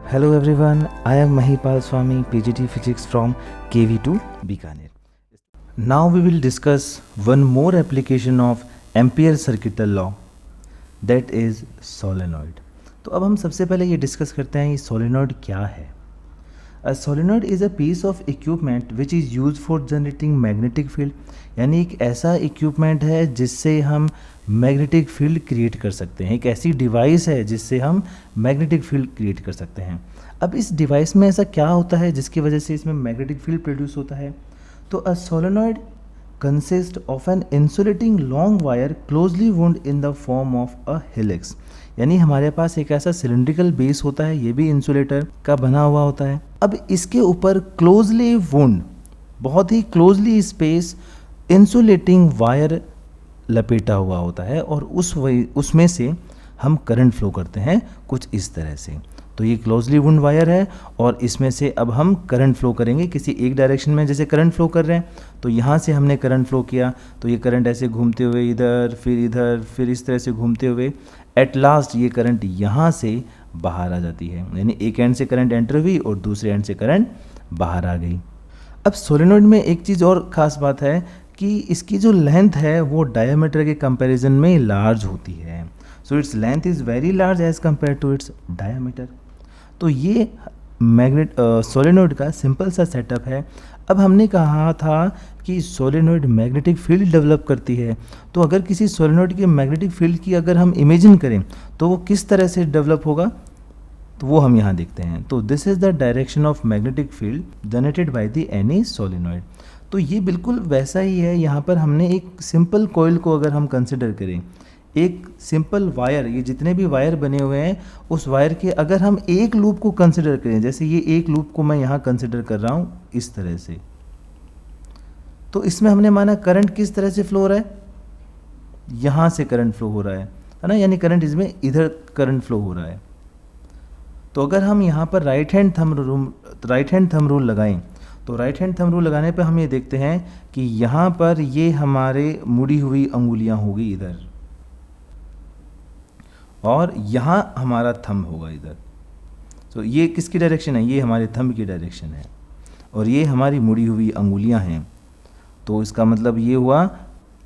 Hello everyone, I am Mahipal Swami, PGT Physics from KV2 Bikaner. Now we will discuss one more application of Ampere circuital law, that is solenoid. तो अब हम सबसे पहले ये discuss करते हैं ये solenoid क्या है. A solenoid is a piece of equipment which is used for generating magnetic field. यानी एक ऐसा इक्विपमेंट है जिससे हम मैग्नेटिक फील्ड क्रिएट कर सकते हैं. एक ऐसी डिवाइस है जिससे हम मैग्नेटिक फील्ड क्रिएट कर सकते हैं. अब इस डिवाइस में ऐसा क्या होता है जिसकी वजह से इसमें मैग्नेटिक फील्ड प्रोड्यूस होता है. तो a solenoid consist of an insulating long wire closely wound in the form of a helix. यानी हमारे पास एक ऐसा सिलिंड्रिकल बेस होता है, ये भी इंसुलेटर का बना हुआ होता है. अब इसके ऊपर क्लोजली वुंड, बहुत ही क्लोजली स्पेस इंसुलेटिंग वायर लपेटा हुआ होता है और उसमें से हम करंट फ्लो करते हैं कुछ इस तरह से. तो ये क्लोजली वुंड वायर है और इसमें से अब हम करंट फ्लो करेंगे किसी एक डायरेक्शन में. जैसे करंट फ्लो कर रहे हैं तो यहाँ से हमने करंट फ्लो किया तो ये करंट ऐसे घूमते हुए इधर फिर इस तरह से घूमते हुए एट लास्ट ये करंट यहाँ से बाहर आ जाती है. यानी एक एंड से करंट एंटर हुई और दूसरे एंड से करंट बाहर आ गई. अब सोलेनॉइड में एक चीज़ और ख़ास बात है कि इसकी जो लेंथ है वो डायमीटर के कंपैरिजन में लार्ज होती है. So its length is very large as compare to its diameter. तो ये सोलेनॉइड का सिंपल सा सेटअप है. अब हमने कहा था कि सोलेनॉइड मैग्नेटिक फील्ड डेवलप करती है. तो अगर किसी सोलेनॉइड के मैग्नेटिक फील्ड की अगर हम इमेजिन करें तो वो किस तरह से डेवलप होगा, तो वो हम यहाँ देखते हैं. तो this is the direction of magnetic field generated by the any solenoid. तो ये बिल्कुल वैसा ही है. यहाँ पर हमने एक सिंपल कॉइल को अगर हम कंसिडर करें, एक सिंपल वायर, ये जितने भी वायर बने हुए हैं उस वायर के अगर हम एक लूप को कंसिडर करें, जैसे ये एक लूप को मैं यहाँ कंसिडर कर रहा हूँ इस तरह से, तो इसमें हमने माना करंट किस तरह से फ्लो हो रहा है, यहाँ से करंट फ्लो हो रहा है ना. यानी करंट इसमें इधर करंट फ्लो हो रहा है. तो अगर हम यहाँ पर राइट हैंड थंब रूल लगाएं तो राइट हैंड थंब रूल लगाने पर हम ये देखते हैं कि यहाँ पर ये हमारे मुड़ी हुई अंगुलियाँ होगी इधर और यहाँ हमारा थंब होगा इधर. तो ये किसकी डायरेक्शन है, ये हमारे थंब की डायरेक्शन है और ये हमारी मुड़ी हुई अंगुलियाँ हैं. तो इसका मतलब ये हुआ,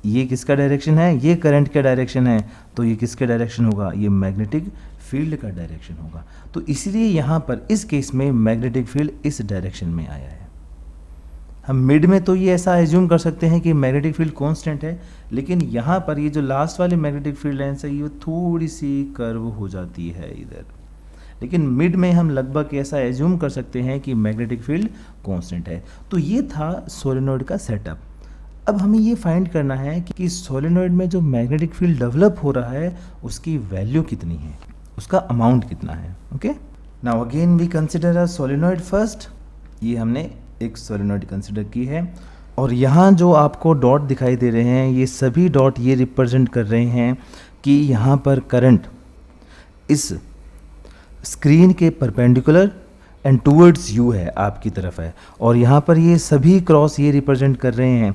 ये किसका डायरेक्शन है, ये करंट का डायरेक्शन है. तो ये किसका डायरेक्शन होगा, ये मैग्नेटिक फील्ड का डायरेक्शन होगा. तो इसलिए यहाँ पर इस केस में मैग्नेटिक फील्ड इस डायरेक्शन में आया है. हम मिड में तो ये ऐसा एज्यूम कर सकते हैं कि मैग्नेटिक फील्ड कांस्टेंट है, लेकिन यहाँ पर ये जो लास्ट वाले मैग्नेटिक फील्ड लाइन्स है ये थोड़ी सी कर्व हो जाती है इधर. लेकिन मिड में हम लगभग ऐसा एज्यूम कर सकते हैं कि मैग्नेटिक फील्ड कांस्टेंट है. तो ये था सोलेनॉइड का सेटअप. अब हमें ये फाइंड करना है कि सोलेनॉइड में जो मैग्नेटिक फील्ड डेवलप हो रहा है उसकी वैल्यू कितनी है, उसका अमाउंट कितना है. Okay, now again we consider a solenoid first. ये हमने एक सोलेनॉइड कंसिडर की है और यहाँ जो आपको डॉट दिखाई दे रहे हैं ये सभी डॉट ये रिप्रेजेंट कर रहे हैं कि यहाँ पर करंट इस स्क्रीन के परपेंडिकुलर एंड टूवर्ड्स यू है, आपकी तरफ है. और यहाँ पर ये सभी क्रॉस ये रिप्रेजेंट कर रहे हैं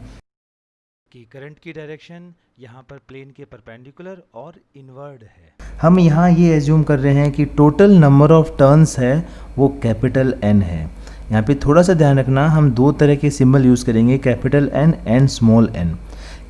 कि करंट की डायरेक्शन यहाँ पर प्लेन के परपेंडिकुलर और इनवर्ड है. हम यहाँ ये एज्यूम कर रहे हैं कि टोटल नंबर ऑफ टर्न्स है वो कैपिटल N है. यहाँ पे थोड़ा सा ध्यान रखना, हम दो तरह के सिंबल यूज़ करेंगे, capital N and small n.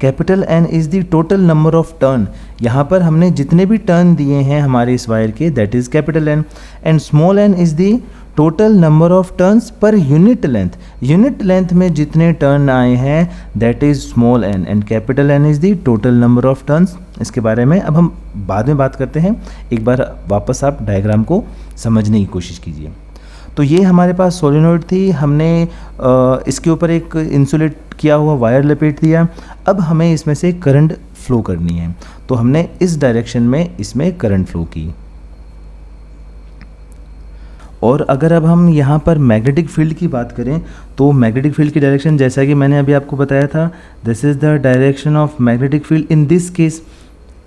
Capital N is the total number of turn. यहाँ पर हमने जितने भी टर्न दिए हैं हमारे इस वायर के, that is capital N. And small n is the total number of turns per unit length. Unit length में जितने टर्न आए हैं that is small n. And capital N is the total number of turns. इसके बारे में अब हम बाद में बात करते हैं. एक बार वापस आप डायग्राम को समझने की कोशिश कीजिए. तो ये हमारे पास सोलेनॉइड थी, हमने इसके ऊपर एक इंसुलेट किया हुआ वायर लपेट दिया. अब हमें इसमें से करंट फ्लो करनी है तो हमने इस डायरेक्शन में इसमें करंट फ्लो की. और अगर अब हम यहाँ पर मैग्नेटिक फील्ड की बात करें तो मैग्नेटिक फील्ड की डायरेक्शन जैसा कि मैंने अभी आपको बताया था, this is the direction of magnetic field. In this case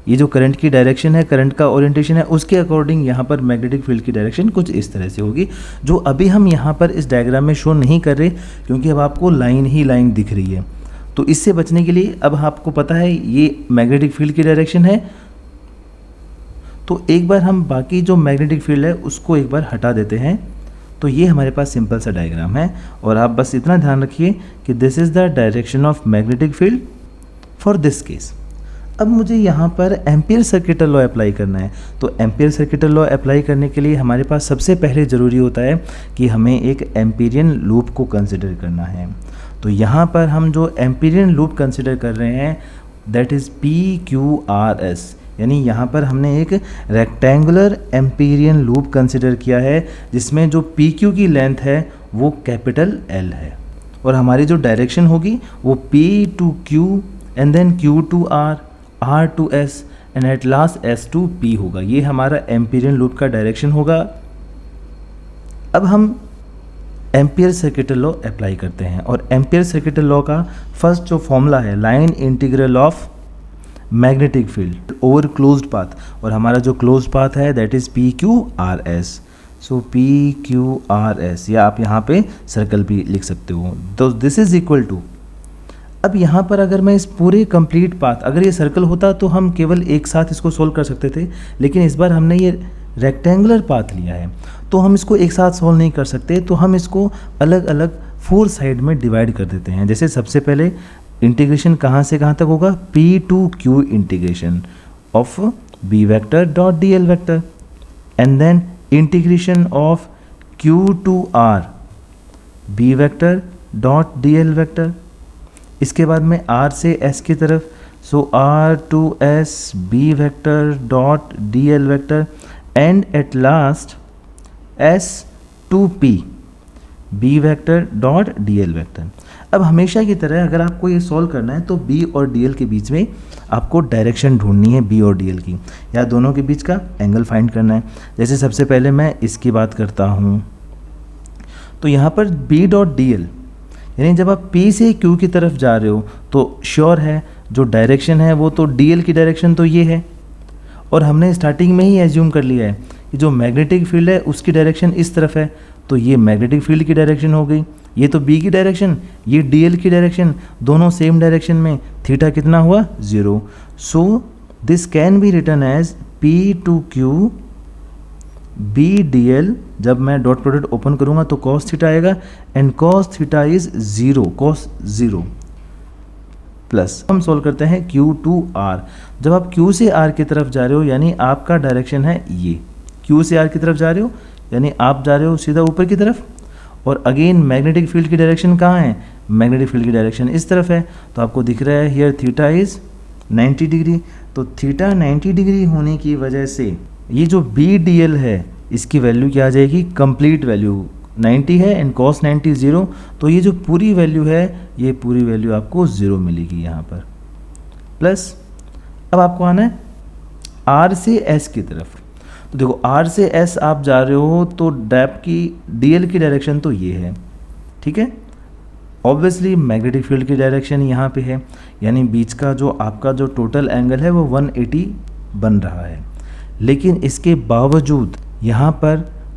ये जो करंट की डायरेक्शन है, करंट का ओरिएंटेशन है, उसके अकॉर्डिंग यहाँ पर मैग्नेटिक फील्ड की डायरेक्शन कुछ इस तरह से होगी, जो अभी हम यहाँ पर इस डायग्राम में शो नहीं कर रहे क्योंकि अब आपको लाइन ही लाइन दिख रही है. तो इससे बचने के लिए अब आपको पता है ये मैग्नेटिक फील्ड की डायरेक्शन है तो एक बार हम बाकी जो मैग्नेटिक फील्ड है उसको एक बार हटा देते हैं। तो ये हमारे पास सिंपल सा डायग्राम है, और आप बस इतना ध्यान रखिए कि this is the direction of magnetic field for this case. अब मुझे यहाँ पर एम्पियर सर्किटल लॉ अप्लाई करना है। तो एम्पियर सर्किटल लॉ अप्लाई करने के लिए हमारे पास सबसे पहले ज़रूरी होता है कि हमें एक एम्पीरियन लूप को कंसिडर करना है। तो यहाँ पर हम जो एम्पीरियन लूप कंसिडर कर रहे हैं दैट इज़ PQRS, यानी यहाँ पर हमने एक रेक्टेंगुलर एम्पीरियन लूप कंसिडर किया है जिसमें जो PQ की लेंथ है वो कैपिटल L है, और हमारी जो डायरेक्शन होगी वो P to Q and then Q to R, R to S and at last S to P होगा। ये हमारा एम्पीरियन लूप का डायरेक्शन होगा। अब हम एम्पियर सर्किटल लॉ अप्लाई करते हैं, और एम्पियर सर्किटल लॉ का फर्स्ट जो फॉर्मूला है line integral of magnetic field over closed path, और हमारा जो क्लोज्ड पाथ है that is PQRS। So PQRS, या आप यहाँ पे सर्कल भी लिख सकते हो। तो दिस इज इक्वल टू, अब यहाँ पर अगर मैं इस पूरे कंप्लीट पाथ, अगर ये सर्कल होता तो हम केवल एक साथ इसको सोल्व कर सकते थे, लेकिन इस बार हमने ये रेक्टेंगुलर पाथ लिया है तो हम इसको एक साथ सॉल्व नहीं कर सकते, तो हम इसको अलग अलग 4 साइड में डिवाइड कर देते हैं। जैसे सबसे पहले इंटीग्रेशन कहाँ से कहाँ तक होगा, P to Q integration of B vector dot DL vector, and then integration of Q to R B vector dot DL vector. इसके बाद में R से S की तरफ, so R to S B vector dot DL vector, and at last S to P B vector dot DL vector. अब हमेशा की तरह अगर आपको ये सॉल्व करना है तो B और DL के बीच में आपको डायरेक्शन ढूंढनी है, B और DL की, या दोनों के बीच का एंगल फाइंड करना है। जैसे सबसे पहले मैं इसकी बात करता हूँ, तो यहाँ पर B डॉट DL, यानी जब आप P से Q की तरफ जा रहे हो तो श्योर है जो डायरेक्शन है वो तो DL की डायरेक्शन तो ये है, और हमने स्टार्टिंग में ही एज्यूम कर लिया है कि जो मैग्नेटिक फील्ड है उसकी डायरेक्शन इस तरफ है, तो ये मैग्नेटिक फील्ड की डायरेक्शन हो गई। ये तो B की डायरेक्शन, ये DL की डायरेक्शन, दोनों सेम डायरेक्शन में, थीटा कितना हुआ 0। So this can be written as P to Q B DL। जब मैं डॉट प्रोडक्ट ओपन करूंगा तो cos थीटा आएगा, and cos theta is 0, cos 0 plus हम सोल्व करते हैं Q to R। जब आप Q से R की तरफ जा रहे हो यानी आपका डायरेक्शन है ये, Q से R की तरफ जा रहे हो यानी आप जा रहे हो सीधा ऊपर की तरफ, और अगेन मैग्नेटिक फील्ड की डायरेक्शन कहाँ है, मैग्नेटिक फील्ड की डायरेक्शन इस तरफ है, तो आपको दिख रहा है हियर थीटा इज 90 डिग्री। तो थीटा 90 डिग्री होने की वजह से ये जो BDL है इसकी वैल्यू क्या आ जाएगी, कंप्लीट वैल्यू 90 है एंड cos 90 0, तो ये जो पूरी वैल्यू है ये पूरी वैल्यू आपको 0 मिलेगी यहाँ पर। प्लस अब आपको आना है R से S की तरफ, तो देखो R से S आप जा रहे हो तो डैप की DL की डायरेक्शन तो ये है, ठीक है। ऑब्वियसली मैग्नेटिक फील्ड की डायरेक्शन यहाँ पे है, यानी बीच का जो आपका जो टोटल एंगल है वो 180 बन रहा है, लेकिन इसके बावजूद यहाँ पर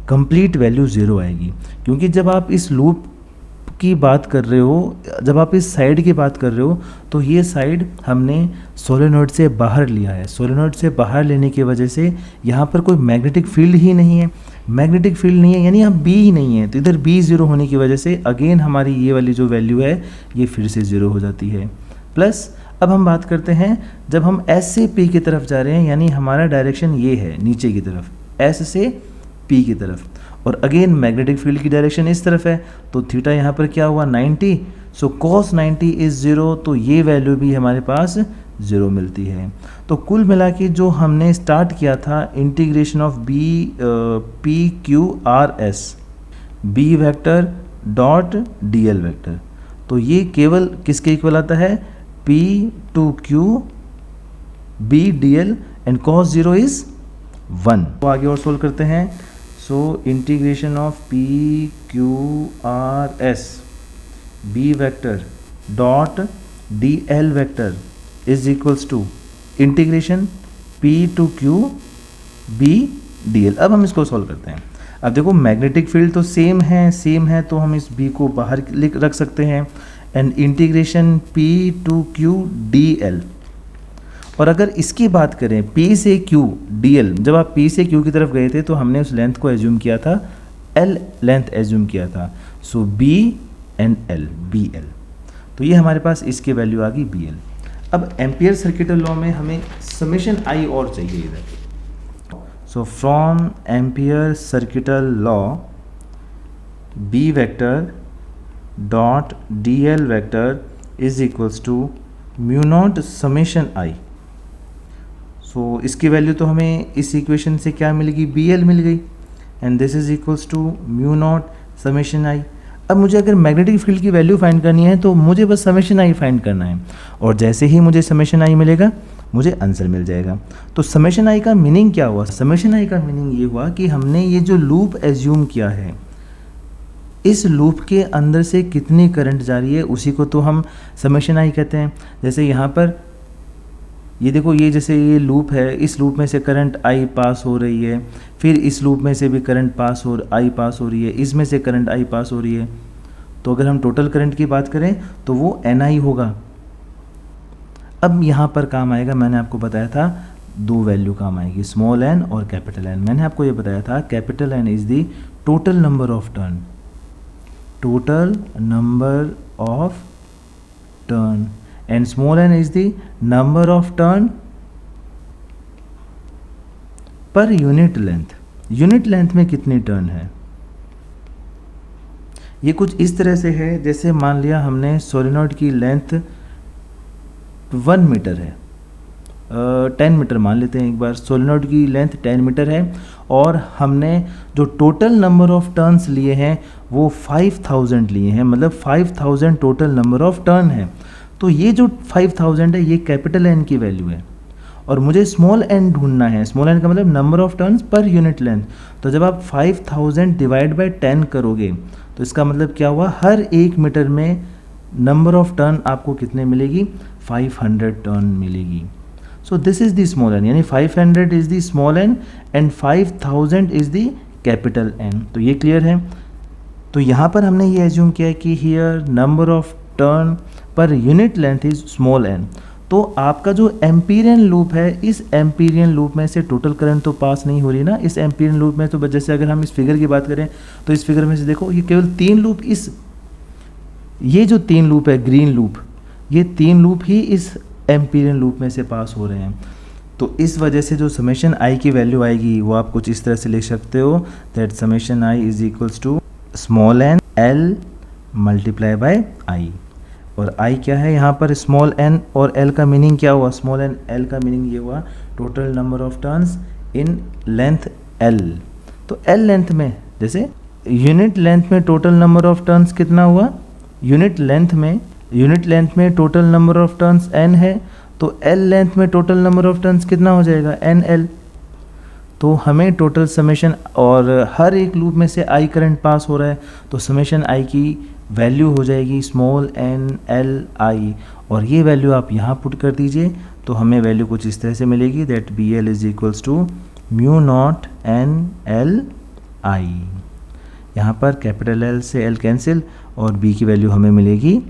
कंप्लीट वैल्यू 0 आएगी, क्योंकि जब आप इस लूप की बात कर रहे हो, जब आप इस साइड की बात कर रहे हो तो ये साइड हमने सोलेनॉइड से बाहर लिया है। सोलेनॉइड से बाहर लेने की वजह से यहाँ पर कोई मैग्नेटिक फील्ड ही नहीं है, मैग्नेटिक फील्ड नहीं है यानी यहाँ B ही नहीं है, तो इधर B 0 होने की वजह से अगेन हमारी ये वाली जो वैल्यू है ये फिर से 0 हो जाती है। प्लस अब हम बात करते हैं जब हम S से P की तरफ जा रहे हैं, यानी हमारा डायरेक्शन ये है नीचे की तरफ, S से P की तरफ, और अगेन मैग्नेटिक फील्ड की डायरेक्शन इस तरफ है, तो थीटा यहाँ पर क्या हुआ 90, सो cos 90 इज 0, तो ये वैल्यू भी हमारे पास 0 मिलती है। तो कुल मिला के जो हमने स्टार्ट किया था integration of PQRS B vector dot DL vector, तो ये केवल किसके इक्वल आता है, P to Q B DL and cos 0 is 1। तो आगे और सोल्व करते हैं। So integration of PQRS B vector dot DL vector is equals to integration P to Q B DL। अब हम इसको सॉल्व करते हैं। अब देखो मैग्नेटिक फील्ड तो सेम है तो हम इस B को बाहर रख सकते हैं, and integration P to Q DL, और अगर इसकी बात करें P से Q DL, जब आप P से Q की तरफ गए थे तो हमने उस लेंथ को एज्यूम किया था, L लेंथ एज्यूम किया था, सो B एंड L, BL। तो ये हमारे पास इसकी वैल्यू आ गई BL। अब एम्पियर सर्किटल लॉ में हमें समेशन I और चाहिए इधर। So from ampere circuital law B vector dot DL vector is equals to mu naught summation I। सो इसकी वैल्यू तो हमें इस इक्वेशन से क्या मिलेगी, BL मिल गई, and this is equals to mu naught summation I। अब मुझे अगर मैग्नेटिक फील्ड की वैल्यू फाइंड करनी है तो मुझे बस समेशन I फाइंड करना है, और जैसे ही मुझे समेशन I मिलेगा मुझे आंसर मिल जाएगा। तो समेशन I का मीनिंग क्या हुआ? समेशन I का मीनिंग ये हुआ कि हमने ये जो लूप एज्यूम किया है, इस लूप के अंदर से कितनी करंट जा रही है उसी को तो हम समेशन I कहते हैं। जैसे यहाँ पर ये देखो, ये जैसे ये लूप है, इस लूप में से करंट I पास हो रही है, फिर इस लूप में से भी करंट I पास हो रही है, इसमें से करंट I पास हो रही है। तो अगर हम टोटल करंट की बात करें तो वो NI होगा। अब यहाँ पर काम आएगा, मैंने आपको बताया था दो वैल्यू काम आएगी, स्मॉल n और कैपिटल N। मैंने आपको ये बताया था capital N is the total number of turn, total number of turn, and small n is the number of turn per unit length। Unit length में कितनी टर्न है, ये कुछ इस तरह से है जैसे मान लिया हमने सोलेनॉइड की लेंथ 1 मीटर है, 10 मीटर मान लेते हैं एक बार, सोलेनॉइड की लेंथ 10 मीटर है, और हमने जो टोटल नंबर ऑफ टर्न्स लिए हैं वो 5000 लिए हैं, मतलब 5000 टोटल नंबर ऑफ टर्न है। तो ये जो 5000 है ये कैपिटल N की वैल्यू है, और मुझे स्मॉल n ढूंढना है। स्मॉल n का मतलब number of turns per unit length. तो जब आप 5000 डिवाइड बाय 10 करोगे तो इसका मतलब क्या हुआ, हर 1 मीटर में नंबर ऑफ टर्न आपको कितने मिलेगी, 500 टर्न मिलेगी। सो this is the small n, यानी 500 is the small n and 5000 is the capital N। तो ये क्लियर है। तो यहाँ पर हमने ये एज्यूम किया है कि here number of turn per unit length is small n। तो आपका जो एम्पीरियन लूप है, इस एम्पीरियन लूप में से टोटल करंट तो पास नहीं हो रही ना, इस एम्पीरियन लूप में। तो जैसे अगर हम इस फिगर की बात करें तो इस फिगर में से देखो, ये केवल 3 लूप, ये जो 3 लूप है ग्रीन लूप, ये 3 लूप ही इस एम्पीरियन लूप में से पास हो रहे हैं। तो इस वजह से जो समेशन I की वैल्यू आएगी वो आप कुछ इस तरह से लिख सकते हो, that summation I is equals to small n L multiply by I। और I क्या है यहाँ पर, स्मॉल n, और L का मीनिंग क्या हुआ, स्मॉल n L का मीनिंग ये हुआ total number of turns in length L। तो L लेंथ में, जैसे यूनिट लेंथ में टोटल नंबर ऑफ टर्न्स कितना हुआ, यूनिट लेंथ में total number of turns n है, तो L लेंथ में टोटल नंबर ऑफ टर्न्स कितना हो जाएगा, NL। तो हमें टोटल समेशन, और हर एक लूप में से I करंट पास हो रहा है, तो समेशन I की वैल्यू हो जाएगी स्मॉल n L I, और ये वैल्यू आप यहाँ पुट कर दीजिए तो हमें वैल्यू कुछ इस तरह से मिलेगी, that BL is equals to mu naught n L I। यहाँ पर कैपिटल L से L कैंसिल, और B की वैल्यू हमें मिलेगी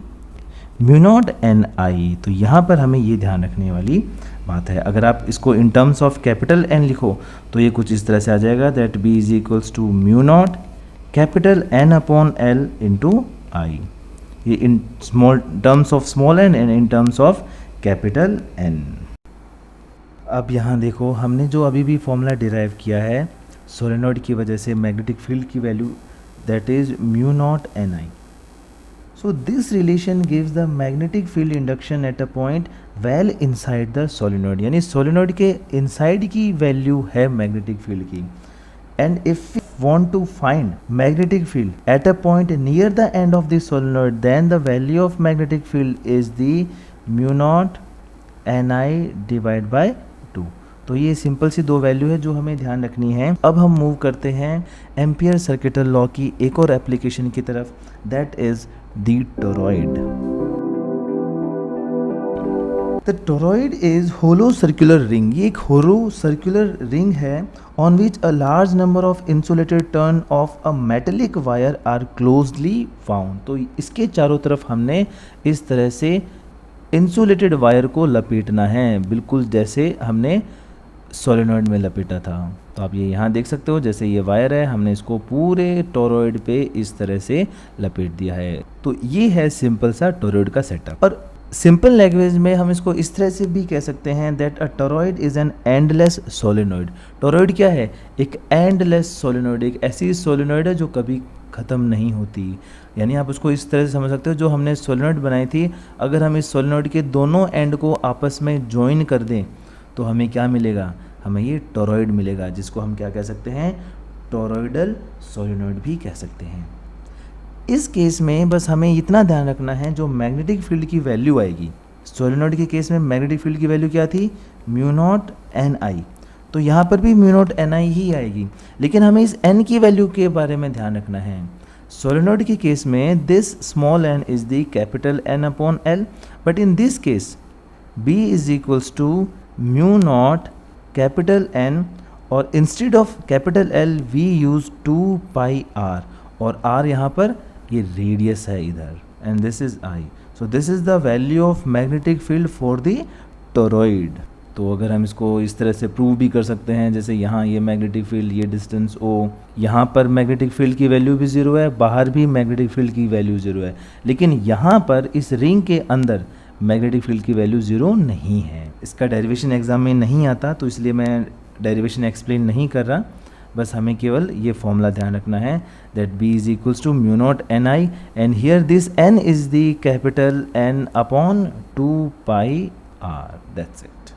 म्यू नॉट n I। तो यहाँ पर हमें ये ध्यान रखने वाली बात है। अगर आप इसको इन टर्म्स ऑफ कैपिटल N लिखो तो ये कुछ इस तरह से आ जाएगा, that B is equals to mu not capital N upon L into I। ये in small terms of small n and in terms of capital N। अब यहाँ देखो, हमने जो अभी भी फॉर्मूला डिराइव किया है सोलेनॉइड की वजह से मैग्नेटिक फील्ड की value, that is mu naught NI। So this relation gives the magnetic field induction at a point well inside the solenoid, यानी सोलेनॉइड के इनसाइड की वैल्यू है मैग्नेटिक फील्ड की। And if we want to find magnetic field at a point near the end of the solenoid, then the value of magnetic field is the mu naught NI divided by 2। तो ये simple सी दो value है जो हमें ध्यान रखनी है। अब हम मूव करते हैं एम्पियर सर्किटल लॉ की एक और एप्लीकेशन की तरफ, that is the toroid. The toroid is hollow circular ring. ये एक होलो सर्कुलर रिंग है on which a large number of insulated turn of a metallic wire are closely found. तो इसके चारों तरफ हमने इस तरह से इंसुलेटेड वायर को लपेटना है, बिल्कुल जैसे हमने सोलेनॉइड में लपेटा था। तो आप ये यहाँ देख सकते हो, जैसे ये वायर है, हमने इसको पूरे टोरॉइड पे इस तरह से लपेट दिया है। तो ये है सिंपल सा टोरॉइड का सेटअप। और सिंपल लैंग्वेज में हम इसको इस तरह से भी कह सकते हैं that a toroid is an endless solenoid. Toroid क्या है? एक एंडलेस सोलेनॉइड, एक ऐसी सोलेनॉइड है जो कभी ख़त्म नहीं होती। यानी आप उसको इस तरह से समझ सकते हो, जो हमने सोलेनॉइड बनाई थी, अगर हम इस सोलेनॉइड के दोनों एंड को आपस में ज्वाइन कर दें तो हमें क्या मिलेगा? हमें ये टोरॉइड मिलेगा, जिसको हम क्या कह सकते हैं? टोरॉइडल सोलेनॉइड भी कह सकते हैं। इस केस में बस हमें इतना ध्यान रखना है, जो मैग्नेटिक फील्ड की वैल्यू आएगी, सोलेनॉइड के केस में मैग्नेटिक फील्ड की वैल्यू क्या थी? म्यू नॉट एन आई। तो यहाँ पर भी म्यू नॉट एन आई ही आएगी, लेकिन हमें इस एन की वैल्यू के बारे में ध्यान रखना है। सोलेनॉइड के केस में this small N is the capital N upon L, but in this case B is equals to mu not capital N, और instead of capital L we use 2 pi R, और R यहाँ पर ये radius है इधर, and this is I. So this is the value of magnetic field for the toroid. तो अगर हम इसको इस तरह से प्रूव भी कर सकते हैं, जैसे यहाँ ये मैग्नेटिक फील्ड, ये डिस्टेंस ओ, यहाँ पर मैग्नेटिक फील्ड की वैल्यू भी ज़ीरो है, बाहर भी मैग्नेटिक फील्ड की वैल्यू ज़ीरो है, लेकिन यहाँ पर इस रिंग के अंदर मैग्नेटिक फील्ड की वैल्यू ज़ीरो नहीं है। इसका डेरिवेशन एग्जाम में नहीं आता, तो इसलिए मैं डेरिवेशन एक्सप्लेन नहीं कर रहा, बस हमें केवल ये फॉर्मूला ध्यान रखना है that B is equals to mu naught N I, and here this n is the capital N upon 2 pi r, that's it.